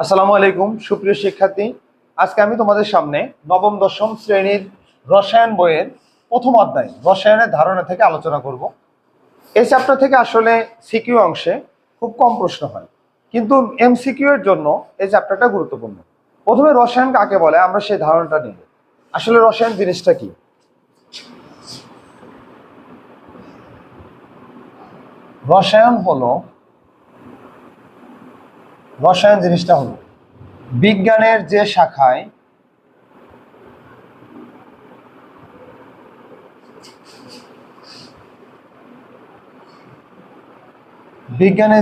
আসসালামু আলাইকুম সুপ্রিয় শিক্ষার্থী। আজকে আমি তোমাদের সামনে নবম দশম শ্রেণীর রসায়ন বইয়ের প্রথম অধ্যায় রসায়নের ধারণা থেকে আলোচনা করব। এই চ্যাপ্টার থেকে আসলে সিকিউ অংশে খুব কম প্রশ্ন হয়, কিন্তু এমসিকিউ এর জন্য এই চ্যাপ্টারটা গুরুত্বপূর্ণ। প্রথমে রসায়ন কাকে বলে আমরা সেই ধারণাটা নেব। আসলে রসায়ন জিনিসটা কি? রসায়ন জিনিসটা হলো বিজ্ঞানের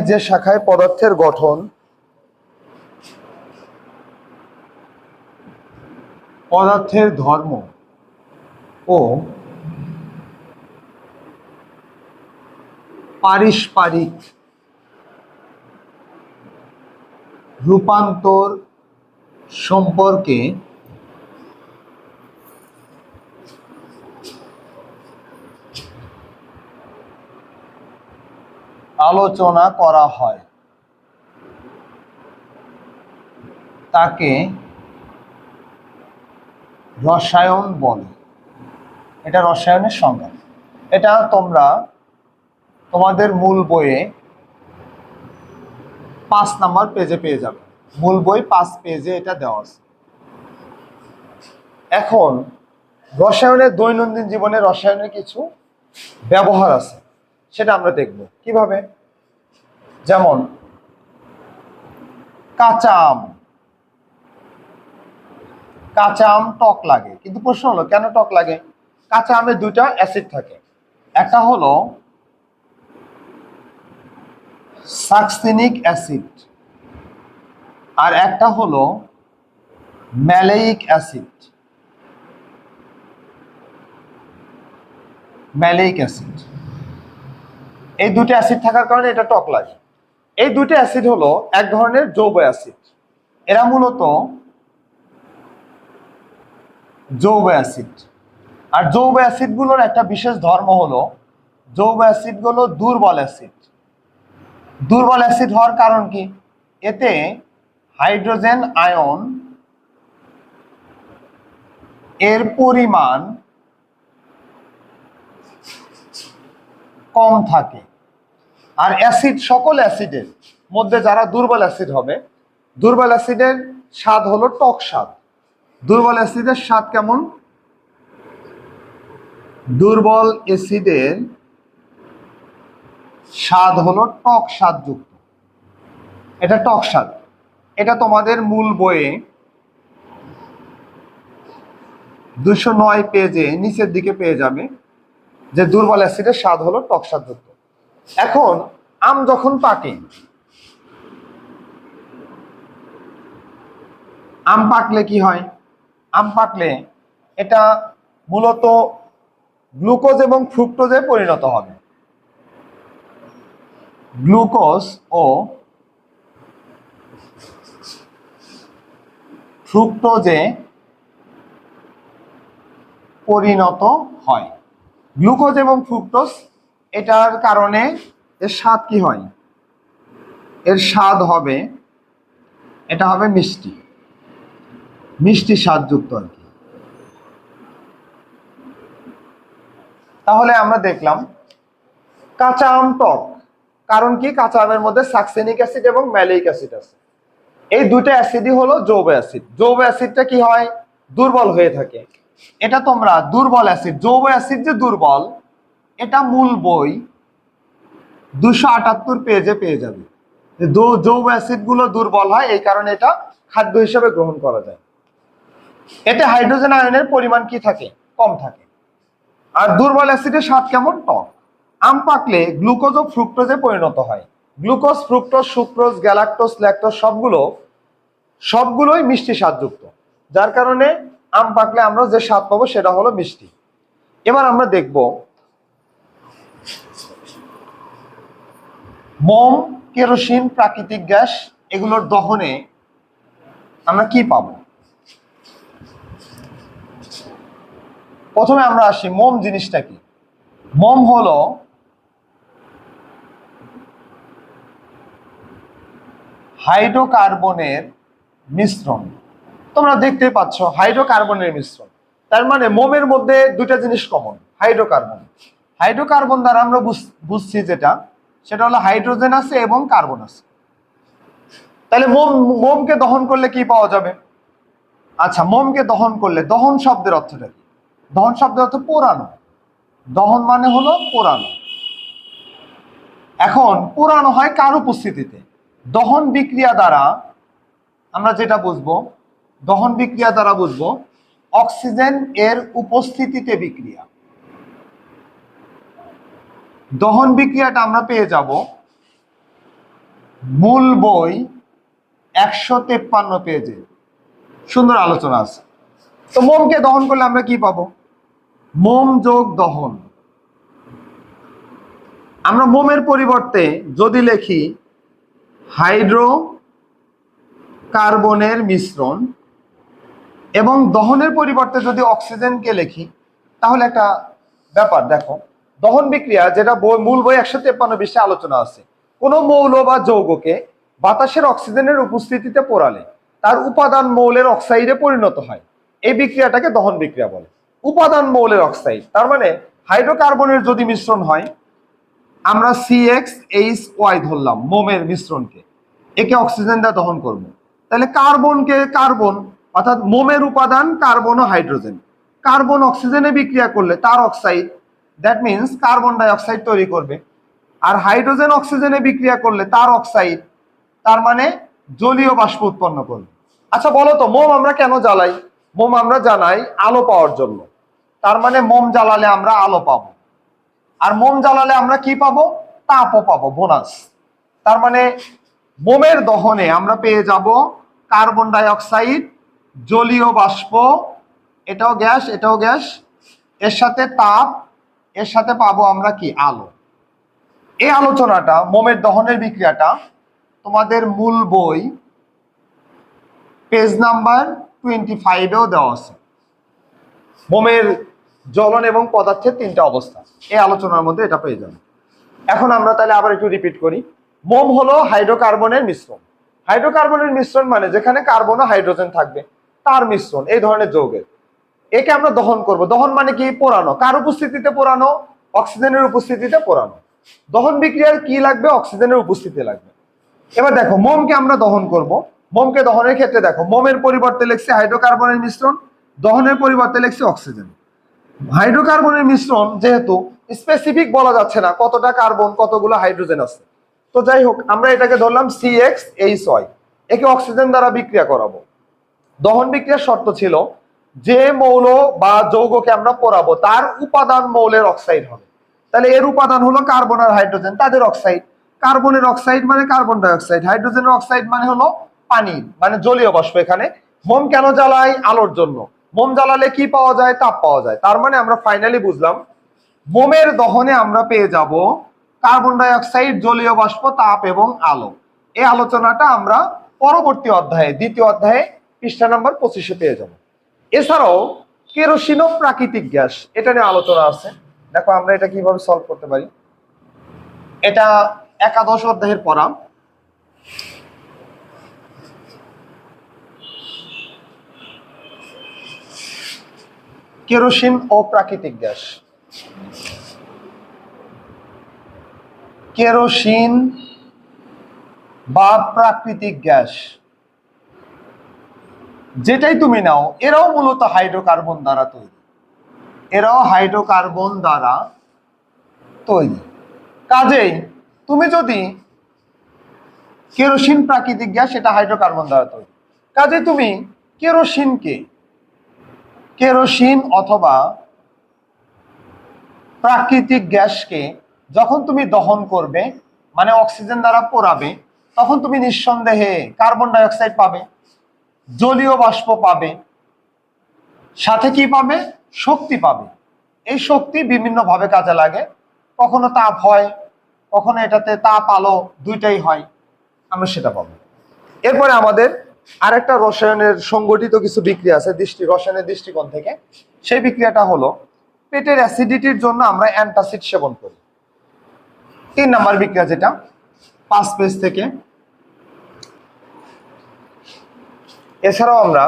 যে শাখায় পদার্থের গঠন, পদার্থের ধর্ম ও পারস্পরিক রূপান্তর সম্পর্কে আলোচনা করা হয় তাকে রসায়ন বলে। এটা রসায়নের সংজ্ঞা। এটা তোমরা তোমাদের মূল বইয়ে 5 নাম্বার পেজে পেয়ে যাবে। মূল বই 5 পেজে এটা দেওয়া আছে। এখন রসায়নের দৈনন্দিন জীবনে রসায়নের কিছু ব্যবহার আছে, সেটা আমরা দেখব কিভাবে। যেমন কাঁচা আম টক লাগে, কিন্তু প্রশ্ন হলো কেন টক লাগে? কাঁচা আমে দুইটা অ্যাসিড থাকে, একটা হলো সাকসিনিক অ্যাসিড আর একটা হলো ম্যালেইক অ্যাসিড। এই দুটো অ্যাসিড থাকার কারণে এটা টক লাগে। এই দুটো অ্যাসিড হলো এক ধরনের জৈব অ্যাসিড। এরা মূলত জৈব অ্যাসিড। আর জৈব অ্যাসিডগুলোর একটা বিশেষ ধর্ম হলো জৈব অ্যাসিডগুলো দুর্বল অ্যাসিড। দুর্বল অ্যাসিড হওয়ার কারণ কি? এতে হাইড্রোজেন আয়ন এর পরিমাণ কম থাকে। আর অ্যাসিড, সকল অ্যাসিডের মধ্যে যারা দুর্বল অ্যাসিড হবে, দুর্বল অ্যাসিডের স্বাদ হলো টক স্বাদ। দুর্বল অ্যাসিডের স্বাদ কেমন? দুর্বল অ্যাসিডের স্বাদ হলো টক স্বাদযুক্ত। এটা টক স্বাদ। এটা তোমাদের মূল বইয়ে 209 পেজে নিচের দিকে পেয়ে যাবে যে দুর্বল অ্যাসিডের স্বাদ হলো টক স্বাদযুক্ত। এখন আম যখন পাকে, আম পাকলে কি হয়? আম পাকলে এটা মূলত গ্লুকোজ এবং ফ্রুক্টোজে পরিণত হবে। গ্লুকোজ ও ফ্রুক্টোজে পরিণত হয়। গ্লুকোজ এবং ফ্রুক্টোজ, এটার কারণে এর স্বাদ কি হয়? এর স্বাদ হবে, এটা হবে মিষ্টি স্বাদযুক্ত আর কি। তাহলে আমরা দেখলাম কাঁচা আম টক, কারণ কি? কাঁচা আমের মধ্যে সাকসিনিক অ্যাসিড এবং ম্যালেইক অ্যাসিড আছে। এই দুটো অ্যাসিডই হলো জৈব অ্যাসিড। জৈব অ্যাসিডটা কি হয়? দুর্বল হয়ে থাকে। এটা তোমরা দুর্বল অ্যাসিড, জৈব অ্যাসিড যে দুর্বল, এটা মূল বই 278 পেজে পেয়ে যাবে। জৈব অ্যাসিড গুলো দুর্বল হয়, এই কারণে এটা খাদ্য হিসেবে গ্রহণ করা যায়। এতে হাইড্রোজেন আয়নের পরিমাণ কি থাকে? কম থাকে। আর দুর্বল অ্যাসিডের স্বাদ কেমন? টক। আম পাকলে গ্লুকোজ ও ফ্রুক্টোজে পরিণত হয়। Glucose, fructose, sucrose, galactose, lactose সবগুলোই মিষ্টি স্বাদযুক্ত, যার কারণে আম পাকলে আমরা যে স্বাদ পাবো সেটা হলো মিষ্টি। এবার আমরা দেখব মোম, কেরোসিন, প্রাকৃতিক গ্যাস, এগুলোর দহনে আমরা কি পাবো। প্রথমে আমরা আসি, মোম জিনিসটা কি? মোম হলো হাইড্রোকার্বনের মিশ্রণ। তোমরা দেখতেই পাচ্ছ হাইড্রোকার্বনের মিশ্রণ। তার মানে মোমের মধ্যে দুইটা জিনিস কমন, হাইড্রোকার্বন। হাইড্রোকার্বন দ্বারা আমরা বুঝছি যেটা, সেটা হলো হাইড্রোজেন আছে এবং কার্বন আছে। তাহলে মোমকে দহন করলে কি পাওয়া যাবে? আচ্ছা, মোমকে দহন করলে, দহন শব্দের অর্থটা কি? দহন শব্দের অর্থ পোড়ানো। দহন মানে হলো পোড়ানো। এখন পোড়ানো হয় কার উপস্থিতিতে? দহন বিক্রিয়া দ্বারা আমরা যেটা বুঝবো, দহন বিক্রিয়া দ্বারা বুঝবো অক্সিজেন এর উপস্থিতিতে বিক্রিয়া। দহন বিক্রিয়াটা আমরা পেয়ে যাব মূল বই 153 পেজে, সুন্দর আলোচনা আছে। তো মোমকে দহন করলে আমরা কি পাবো? মোম যোগ দহন। আমরা মোমের পরিবর্তে যদি লিখি হাইড্রোকার্বনের মিশ্রণ এবং দহনের পরিবর্তে যদি অক্সিজেনকে লিখি, তাহলে একটা ব্যাপার দেখো, দহন বিক্রিয়া যেটা মূল বই 153 পৃষ্ঠায় আলোচনা আছে, কোন মৌল বা যৌগকে বাতাসের অক্সিজেনের উপস্থিতিতে পোড়ালে তার উপাদান মৌলের অক্সাইডে পরিণত হয়, এই বিক্রিয়াটাকে দহন বিক্রিয়া বলে। উপাদান মৌলের অক্সাইড, তার মানে হাইড্রোকার্বনের যদি মিশ্রণ হয়, আমরা CxHy ধরলাম মোমের মিশ্রণকে, একে অক্সিজেন দিয়ে দহন করব। তাহলে কার্বনকে কার্বন, অর্থাৎ মোমের উপাদান কার্বন ও হাইড্রোজেন, কার্বন অক্সিজেনে বিক্রিয়া করলে তার oxide, that means carbon dioxide তৈরি করবে। আর হাইড্রোজেন অক্সিজেনে বিক্রিয়া করলে তার অক্সাইড, তার মানে জলীয় বাষ্প উৎপন্ন করবে। আচ্ছা বলো তো, মোম আমরা কেন জ্বালাই? মোম আমরা জ্বালাই আলো পাওয়ার জন্য। তার মানে মোম জ্বালালে আমরা আলো পাবো। আর মোম জ্বালালে আমরা কি পাবো? তাপও পাবো, বোনাস। তার মানে মোমের দহনে আমরা পেয়ে যাব কার্বন ডাই অক্সাইড, জলীয় বাষ্প, এটাও গ্যাস, এটাও গ্যাস, এর সাথে তাপ, এর সাথে পাবো আমরা কি? আলো। এই আলোচনাটা, মোমের দহনের বিক্রিয়াটা তোমাদের মূল বই পেজ নাম্বার 25-এও দেওয়া আছে। মোমের জ্বলন এবং পদার্থের তিনটা অবস্থা, এই আলোচনার মধ্যে এটা পেয়ে যাবে। এখন আমরা তাহলে আবার একটু রিপিট করি। মোম হলো হাইড্রোকার্বনের মিশ্রণ। হাইড্রোকার্বনের মিশ্রণ মানে যেখানে কার্বন ও হাইড্রোজেন থাকবে তার মিশ্রণ, এই ধরনের যৌগের। একে আমরা দহন করব। দহন মানে কি? পোড়ানো। কার উপস্থিতিতে পোড়ানো? অক্সিজেনের উপস্থিতিতে পোড়ানো। দহন বিক্রিয়ার কি লাগবে? অক্সিজেনের উপস্থিতি লাগবে। এবার দেখো, মোমকে আমরা দহন করব। মোমকে দহনের ক্ষেত্রে দেখো, মোমের পরিবর্তে লিখছি হাইড্রোকার্বনের মিশ্রণ, দহনের পরিবর্তে লিখছি অক্সিজেন। হাইড্রোকার্বনের মিশ্রণ যেহেতু স্পেসিফিক বলা যাচ্ছে না কতটা কার্বন কতগুলো হাইড্রোজেন আছে, তো যাই হোক আমরা এটাকে ধরলাম CxHy, একে অক্সিজেন দ্বারা বিক্রিয়া করাবো। দহন বিক্রিয়ার শর্ত ছিল যে মৌল বা যৌগকে আমরা পোড়াবো তার উপাদান মৌলের অক্সাইড হবে। তাহলে এর উপাদান হলো কার্বন আর হাইড্রোজেন, তাদের অক্সাইড। কার্বনের অক্সাইড মানে কার্বন ডাই অক্সাইড, হাইড্রোজেনের অক্সাইড মানে হলো পানি, মানে জলীয় বাষ্প। এখানে মোম কেন জ্বালাই? আলোর জন্য। মোম জ্বালালে কি পাওয়া যায়? তাপ পাওয়া যায়। তার মানে আমরা ফাইনালি বুঝলাম মোমের দহনে আমরা পেয়ে যাব কার্বন ডাই অক্সাইড, জলীয় বাষ্প, তাপ এবং আলো। এই আলোচনাটা আমরা পরবর্তী অধ্যায়ে, দ্বিতীয় অধ্যায়ে পৃষ্ঠা নাম্বার 25-এ পেয়ে যাব। এছাড়াও কেরোসিনও প্রাকৃতিক গ্যাস, এটা নিয়ে আলোচনা আছে। দেখো আমরা এটা কিভাবে সলভ করতে পারি। এটা একাদশ অধ্যায়ের পড়া। কেরোসিন ও প্রাকৃতিক গ্যাস। কেরোসিন বা প্রাকৃতিক গ্যাস যেটাই তুমি নাও, এরাও মূলত হাইড্রোকার্বন দ্বারা তৈরি। এরাও হাইড্রোকার্বন দ্বারা তৈরি। কাজেই তুমি যদি কেরোসিন প্রাকৃতিক গ্যাস, এটা হাইড্রোকার্বন দ্বারা তৈরি, কাজে তুমি কেরোসিনকে, কেরোসিন অথবা প্রাকৃতিক গ্যাসকে যখন তুমি দহন করবে, মানে অক্সিজেন দ্বারা পোড়াবে, তখন তুমি নিঃসন্দেহে কার্বন ডাই অক্সাইড পাবে, জলীয় বাষ্প পাবে, সাথে কি পাবে? শক্তি পাবে। এই শক্তি বিভিন্ন ভাবে কাজে লাগে, কখনো তাপ হয়, কখনো এটাতে তাপ আলো দুইটাই হয়, আমরা সেটা পাবো। এরপরে আমাদের আরেকটা রসায়নের সংগঠিত কিছু বিক্রিয়া আছে রসায়নের দৃষ্টিকোণ থেকে। সেই বিক্রিয়াটা হলো পেটের অ্যাসিডিটির জন্য আমরা অ্যান্টাসিড সেবন করি। 3 নাম্বার বিক্রিয়া, যেটা 5 পেজ থেকে। এছাড়াও আমরা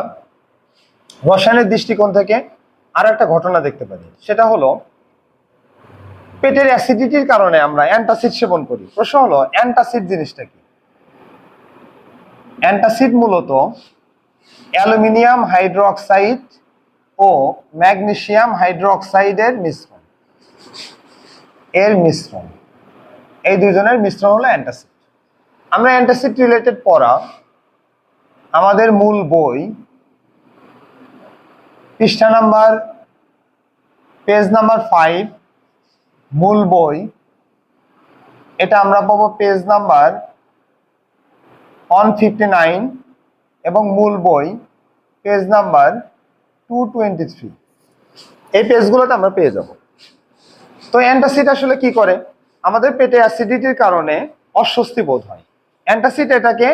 রসায়নের দৃষ্টিকোণ থেকে আর একটা ঘটনা দেখতে পারি, সেটা হলো পেটের অ্যাসিডিটির কারণে আমরা অ্যান্টাসিড সেবন করি। প্রশ্ন হলো অ্যান্টাসিড জিনিসটা কি? অ্যান্টাসিড মূলত অ্যালুমিনিয়াম হাইড্রোক্সাইড ও ম্যাগনেসিয়াম হাইড্রোক্সাইডের মিশ্রণ, এই দুজনের মিশ্রণ হলো অ্যান্টাসিড। আমরা অ্যান্টাসিড রিলেটেড পড়া আমাদের মূল বই পৃষ্ঠা নাম্বার পেজ নাম্বার 5, মূল বই এটা আমরা পাবো পেজ নাম্বার 159 এবং মূল বই পেজ নাম্বার 223, এই পেজগুলোতে আমরা পেয়ে যাব। তো অ্যান্টাসিড আসলে কি করে? আমাদের পেটে অ্যাসিডিটির কারণে অস্বস্তি বোধ হয়, অ্যান্টাসিড এটাকে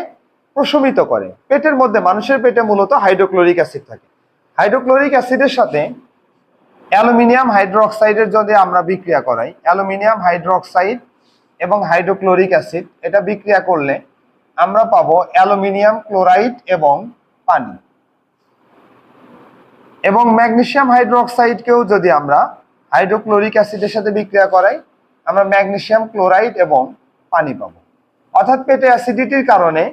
প্রশমিত করে। পেটের মধ্যে, মানুষের পেটে মূলত হাইড্রোক্লোরিক অ্যাসিড থাকে। হাইড্রোক্লোরিক অ্যাসিডের সাথে অ্যালুমিনিয়াম হাইড্রোক্সাইডের যদি আমরা বিক্রিয়া করাই, অ্যালুমিনিয়াম হাইড্রোক্সাইড এবং হাইড্রোক্লোরিক অ্যাসিড এটা বিক্রিয়া করলে আমরা পাবো অ্যালুমিনিয়াম ক্লোরাইড এবং পানি। এবং ম্যাগনেসিয়াম হাইড্রোক্সাইডকেও যদি আমরা হাইড্রোক্লোরিক অ্যাসিডের সাথে বিক্রিয়া করাই, আমরা ম্যাগনেসিয়াম ক্লোরাইড এবং পানি পাবো। অর্থাৎ পেটে অ্যাসিডিটির কারণে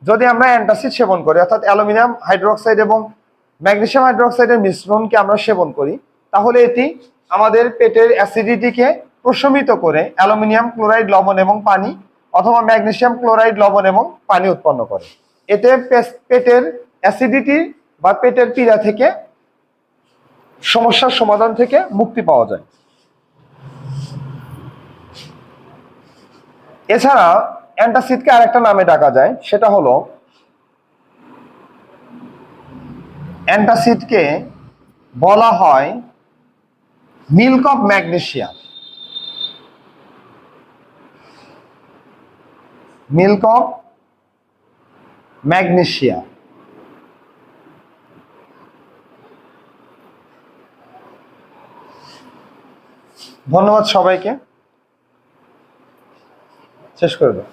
যদি আমরা অ্যান্টাসিড সেবন করি, অর্থাৎ অ্যালুমিনিয়াম হাইড্রোক্সাইড এবং ম্যাগনেসিয়াম হাইড্রোক্সাইডের মিশ্রণকে আমরা সেবন করি, তাহলে এটি আমাদের পেটের অ্যাসিডিটিকে প্রশমিত করে অ্যালুমিনিয়াম ক্লোরাইড, লবণ এবং পানি, অথবা ম্যাগনেসিয়াম ক্লোরাইড, লবণ এবং পানি উৎপন্ন করে। এতে পেটের অ্যাসিডিটি বা পেটের পীড়া থেকে, সমস্যার সমাধান থেকে মুক্তি পাওয়া যায়। এছাড়া অ্যান্টাসিডকে আরেকটা নামে ডাকা যায়, সেটা হলো অ্যান্টাসিডকে বলা হয় milk of magnesium, milk of magnesium. ধন্যবাদ সবাইকে, শেষ করে দাও।